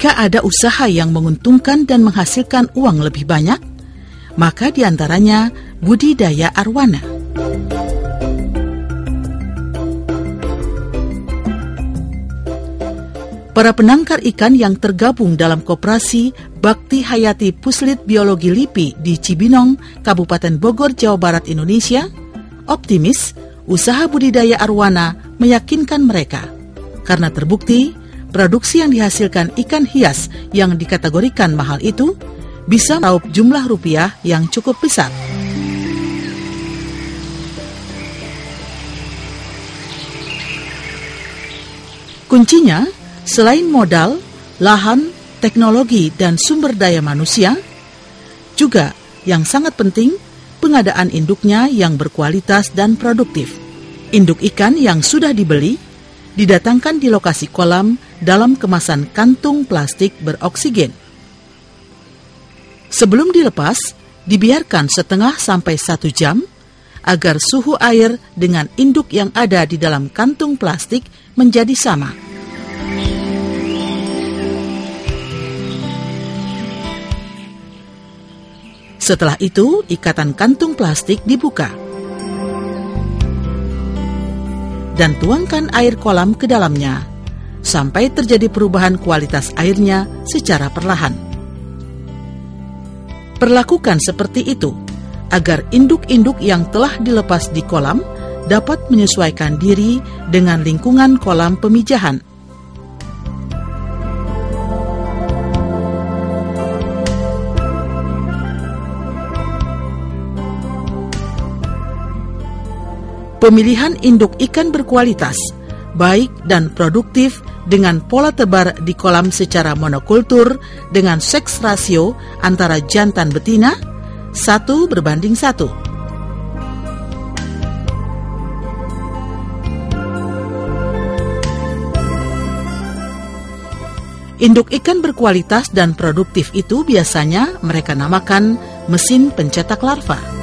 Jika ada usaha yang menguntungkan dan menghasilkan uang lebih banyak, maka diantaranya budidaya arwana. Para penangkar ikan yang tergabung dalam koperasi Bakti Hayati Puslit Biologi LIPI di Cibinong, Kabupaten Bogor, Jawa Barat, Indonesia, optimis usaha budidaya arwana meyakinkan mereka karena terbukti produksi yang dihasilkan ikan hias yang dikategorikan mahal itu bisa meraup jumlah rupiah yang cukup besar. Kuncinya, selain modal, lahan, teknologi, dan sumber daya manusia, juga yang sangat penting, pengadaan induknya yang berkualitas dan produktif. Induk ikan yang sudah dibeli, didatangkan di lokasi kolam dalam kemasan kantung plastik beroksigen. Sebelum dilepas, dibiarkan setengah sampai 1 jam, agar suhu air dengan induk yang ada di dalam kantung plastik menjadi sama. Setelah itu, ikatan kantung plastik dibuka dan tuangkan air kolam ke dalamnya sampai terjadi perubahan kualitas airnya secara perlahan. Perlakukan seperti itu agar induk-induk yang telah dilepas di kolam dapat menyesuaikan diri dengan lingkungan kolam pemijahan. Pemilihan induk ikan berkualitas, baik dan produktif dengan pola tebar di kolam secara monokultur dengan seks rasio antara jantan betina 1:1. Induk ikan berkualitas dan produktif itu biasanya mereka namakan mesin pencetak larva.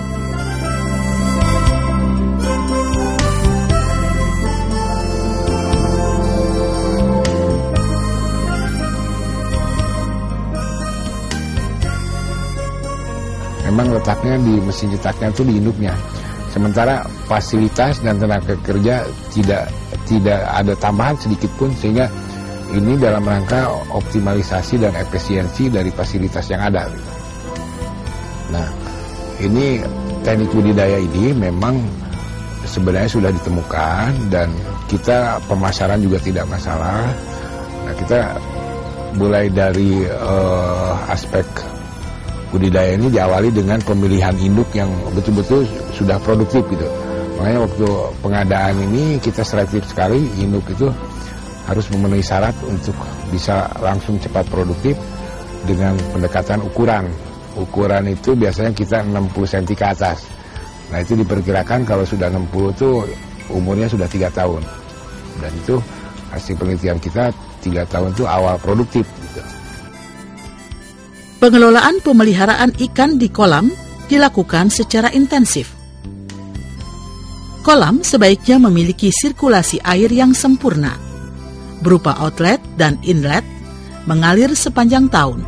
Memang letaknya di mesin cetaknya itu di induknya. Sementara fasilitas dan tenaga kerja tidak ada tambahan sedikit pun, sehingga ini dalam rangka optimalisasi dan efisiensi dari fasilitas yang ada. Nah, ini teknik budidaya ini memang sebenarnya sudah ditemukan dan kita pemasaran juga tidak masalah. Nah, kita mulai dari aspek budidaya ini diawali dengan pemilihan induk yang betul-betul sudah produktif gitu. Makanya waktu pengadaan ini kita selektif sekali, induk itu harus memenuhi syarat untuk bisa langsung cepat produktif dengan pendekatan ukuran. Ukuran itu biasanya kita 60 cm ke atas. Nah, itu diperkirakan kalau sudah 60 itu umurnya sudah 3 tahun. Dan itu hasil penelitian kita 3 tahun itu awal produktif gitu. Pengelolaan pemeliharaan ikan di kolam dilakukan secara intensif. Kolam sebaiknya memiliki sirkulasi air yang sempurna, berupa outlet dan inlet, mengalir sepanjang tahun.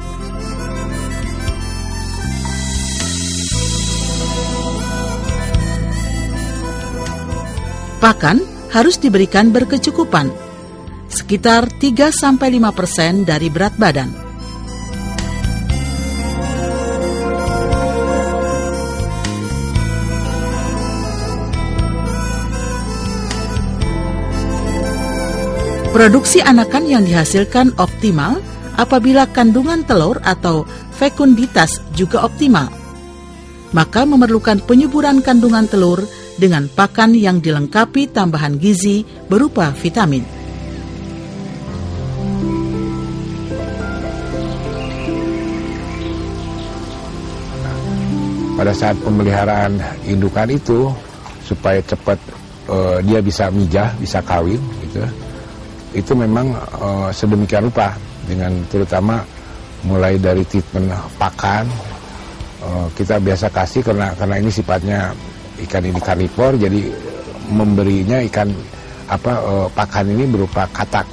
Pakan harus diberikan berkecukupan, sekitar 3-5% dari berat badan. Produksi anakan yang dihasilkan optimal apabila kandungan telur atau fekunditas juga optimal. Maka memerlukan penyuburan kandungan telur dengan pakan yang dilengkapi tambahan gizi berupa vitamin. Pada saat pemeliharaan indukan itu, supaya cepat dia bisa mijah, bisa kawin gitu, itu memang sedemikian rupa, dengan terutama mulai dari treatment pakan. Kita biasa kasih karena ini sifatnya ikan ini karnivor, jadi memberinya pakan ini berupa katak.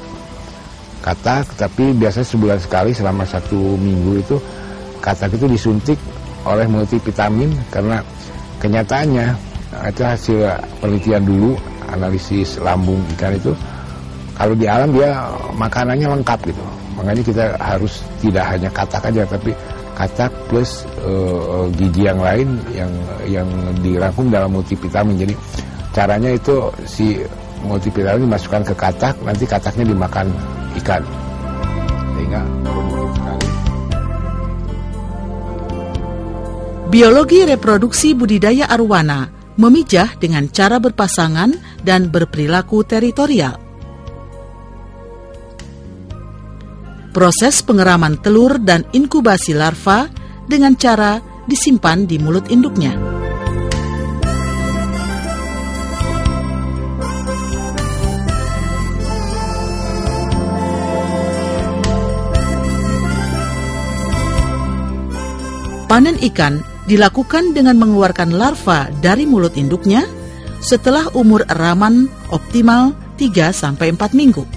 katak, tapi biasanya sebulan sekali selama 1 minggu itu katak itu disuntik oleh multivitamin, karena kenyataannya itu hasil penelitian dulu, analisis lambung ikan itu kalau di alam dia makanannya lengkap gitu. Makanya kita harus tidak hanya katak aja, tapi katak plus gizi yang lain yang dirangkum dalam multivitamin. Jadi caranya itu si multivitamin dimasukkan ke katak, nanti kataknya dimakan ikan, sehingga produktif sekali. Biologi reproduksi budidaya arwana memijah dengan cara berpasangan dan berperilaku teritorial. Proses pengeraman telur dan inkubasi larva dengan cara disimpan di mulut induknya. Panen ikan dilakukan dengan mengeluarkan larva dari mulut induknya setelah umur eraman optimal 3-4 minggu.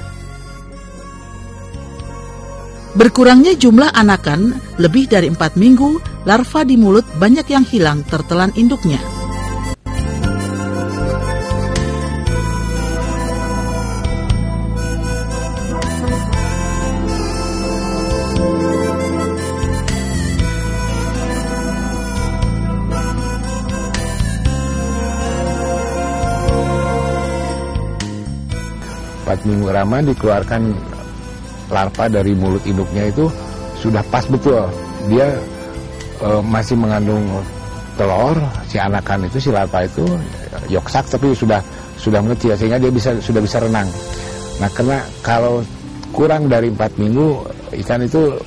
Berkurangnya jumlah anakan lebih dari 4 minggu, larva di mulut banyak yang hilang tertelan induknya. Minggu eraman dikeluarkan larva dari mulut induknya itu sudah pas betul. Dia masih mengandung telur, si anakan itu, si larva itu yoksak tapi sudah mengecil sehingga dia sudah bisa renang. Nah, karena kalau kurang dari 4 minggu ikan itu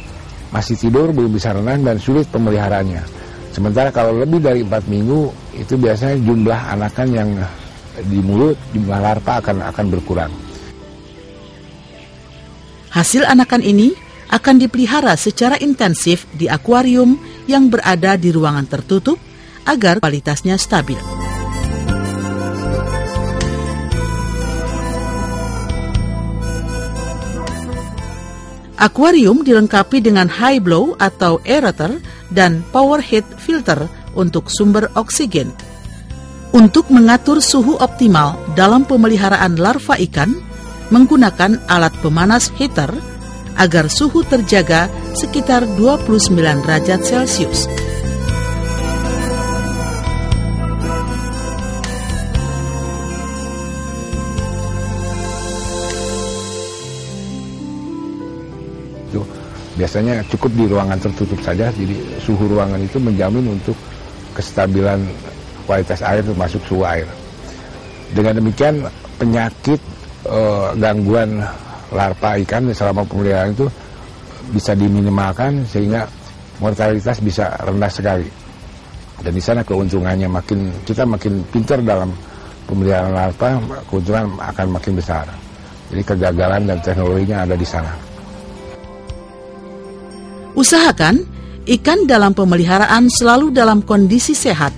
masih tidur, belum bisa renang dan sulit pemeliharaannya. Sementara kalau lebih dari 4 minggu itu biasanya jumlah anakan yang di mulut, jumlah larva akan berkurang. Hasil anakan ini akan dipelihara secara intensif di akuarium yang berada di ruangan tertutup agar kualitasnya stabil. Akuarium dilengkapi dengan high blow atau aerator dan power heat filter untuk sumber oksigen. Untuk mengatur suhu optimal dalam pemeliharaan larva ikan, menggunakan alat pemanas heater agar suhu terjaga sekitar 29 derajat Celcius. Itu biasanya cukup di ruangan tertutup saja, jadi suhu ruangan itu menjamin untuk kestabilan kualitas air termasuk suhu air. Dengan demikian penyakit gangguan larva ikan selama pemeliharaan itu bisa diminimalkan sehingga mortalitas bisa rendah sekali. Dan di sana keuntungannya kita makin pintar dalam pemeliharaan larva, keuntungan akan makin besar. Jadi kegagalan dan teknologinya ada di sana. Usahakan ikan dalam pemeliharaan selalu dalam kondisi sehat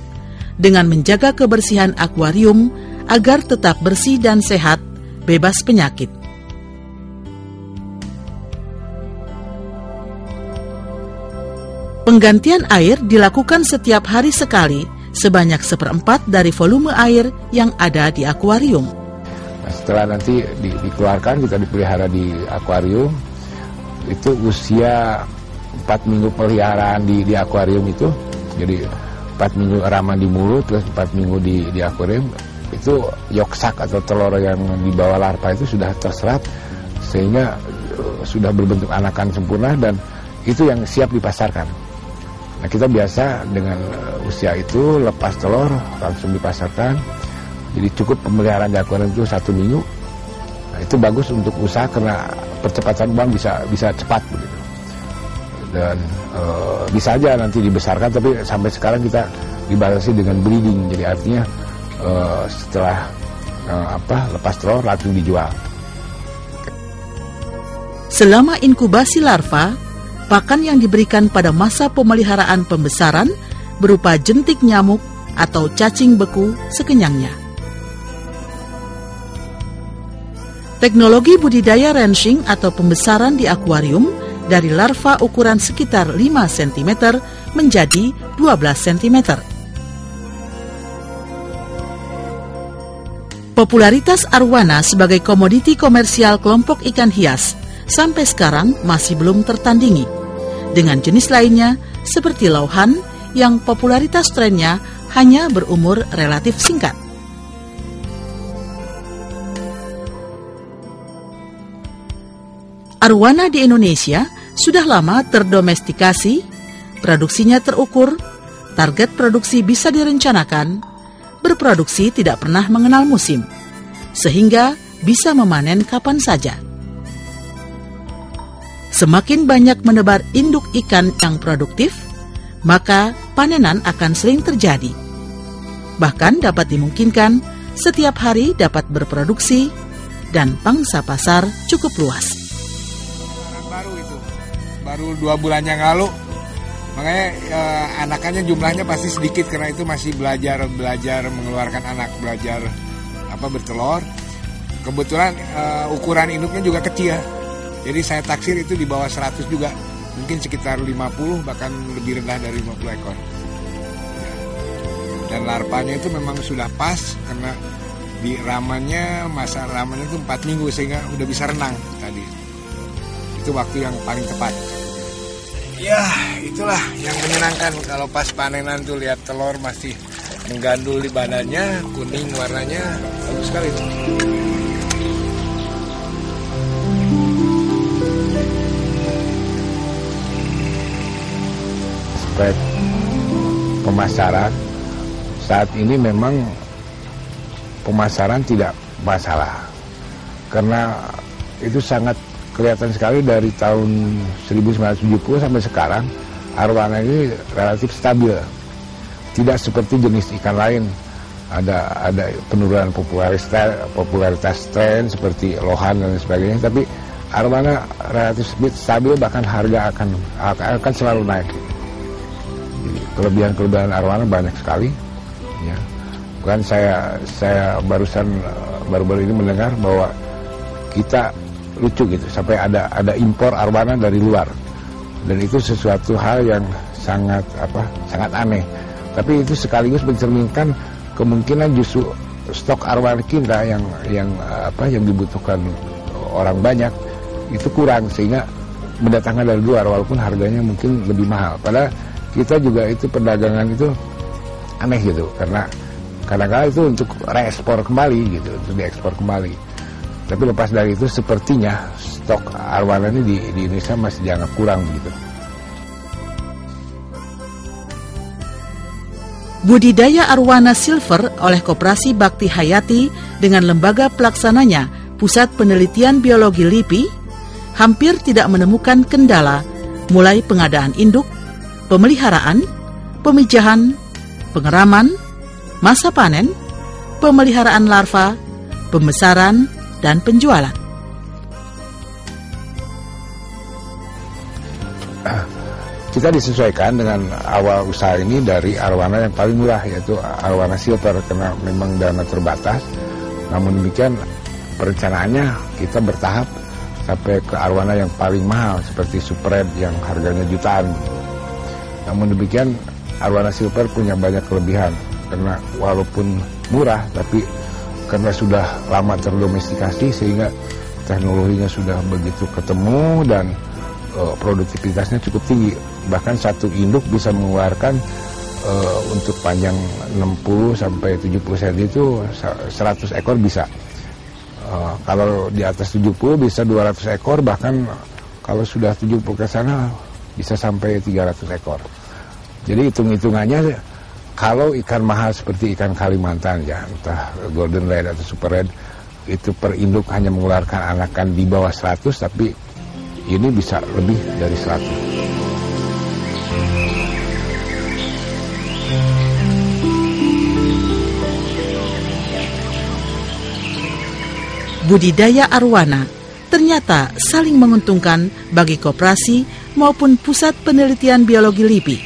dengan menjaga kebersihan akuarium agar tetap bersih dan sehat, bebas penyakit. Penggantian air dilakukan setiap hari sekali, sebanyak 1/4 dari volume air yang ada di akuarium. Nah, setelah nanti dikeluarkan, kita dipelihara di akuarium, itu usia 4 minggu peliharaan di akuarium itu, jadi 4 minggu eraman di mulut, terus 4 minggu di akuarium, itu yoksak atau telur yang dibawa larva itu sudah terserap sehingga sudah berbentuk anakan sempurna dan itu yang siap dipasarkan. Nah, kita biasa dengan usia itu lepas telur langsung dipasarkan. Jadi cukup pemeliharaan di akuarium itu 1 minggu. Nah, itu bagus untuk usaha karena percepatan uang bisa cepat begitu. Dan bisa aja nanti dibesarkan, tapi sampai sekarang kita dibatasi dengan breeding. Jadi artinya setelah lepas telur langsung dijual. Selama inkubasi larva, pakan yang diberikan pada masa pemeliharaan pembesaran berupa jentik nyamuk atau cacing beku sekenyangnya. Teknologi budidaya ranching atau pembesaran di akuarium dari larva ukuran sekitar 5 cm menjadi 12 cm. Popularitas arwana sebagai komoditi komersial kelompok ikan hias sampai sekarang masih belum tertandingi dengan jenis lainnya seperti lauhan yang popularitas trennya hanya berumur relatif singkat. Arwana di Indonesia sudah lama terdomestikasi, produksinya terukur, target produksi bisa direncanakan, berproduksi tidak pernah mengenal musim, sehingga bisa memanen kapan saja. Semakin banyak menebar induk ikan yang produktif, maka panenan akan sering terjadi. Bahkan dapat dimungkinkan setiap hari dapat berproduksi dan pangsa pasar cukup luas. Baru 2 bulan yang lalu, makanya anakannya jumlahnya pasti sedikit karena itu masih belajar mengeluarkan anak, belajar bertelur. Kebetulan ukuran induknya juga kecil, jadi saya taksir itu di bawah 100 juga, mungkin sekitar 50 bahkan lebih rendah dari 50 ekor. Dan larvanya itu memang sudah pas karena masa ramannya itu 4 minggu sehingga udah bisa renang tadi. Itu waktu yang paling tepat. Ya, itulah yang menyenangkan kalau pas panenan tuh lihat telur masih menggandul di badannya, kuning warnanya, bagus sekali. Aspek pemasaran saat ini memang pemasaran tidak masalah karena itu sangat kelihatan sekali dari tahun 1970 sampai sekarang arwana ini relatif stabil. Tidak seperti jenis ikan lain ada penurunan popularitas tren seperti lohan dan sebagainya, tapi arwana relatif stabil, bahkan harga akan selalu naik. Jadi kelebihan arwana banyak sekali. Ya. Bukan saya baru-baru ini mendengar bahwa kita lucu gitu sampai ada impor arwana dari luar, dan itu sesuatu hal yang sangat aneh, tapi itu sekaligus mencerminkan kemungkinan justru stok arwana kita yang dibutuhkan orang banyak itu kurang sehingga mendatangkan dari luar walaupun harganya mungkin lebih mahal. Padahal kita juga itu perdagangan itu aneh gitu karena kadang-kadang itu untuk reekspor kembali gitu, untuk diekspor kembali. Tapi lepas dari itu sepertinya stok arwana ini di Indonesia masih dianggap kurang begitu. Budidaya arwana silver oleh Koperasi Bakti Hayati dengan lembaga pelaksananya Pusat Penelitian Biologi LIPI hampir tidak menemukan kendala mulai pengadaan induk, pemeliharaan, pemijahan, pengeraman, masa panen, pemeliharaan larva, pembesaran, dan penjualan. Kita disesuaikan dengan awal usaha ini dari arwana yang paling murah, yaitu arwana silver, karena memang dana terbatas. Namun demikian perencanaannya kita bertahap sampai ke arwana yang paling mahal seperti super red yang harganya jutaan. Namun demikian arwana silver punya banyak kelebihan karena walaupun murah tapi karena sudah lama terdomestikasi sehingga teknologinya sudah begitu ketemu dan produktivitasnya cukup tinggi. Bahkan satu induk bisa mengeluarkan untuk panjang 60 sampai 70 cm itu 100 ekor bisa. Kalau di atas 70 bisa 200 ekor, bahkan kalau sudah 70 ke sana bisa sampai 300 ekor. Jadi hitung-hitungannya kalau ikan mahal seperti ikan Kalimantan ya, entah golden red atau super red, itu per induk hanya mengeluarkan anakan di bawah 100, tapi ini bisa lebih dari 100. Budidaya arwana ternyata saling menguntungkan bagi koperasi maupun Pusat Penelitian Biologi LIPI.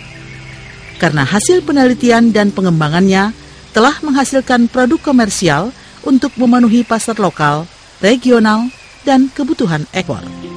Karena hasil penelitian dan pengembangannya telah menghasilkan produk komersial untuk memenuhi pasar lokal regional, dan kebutuhan ekspor.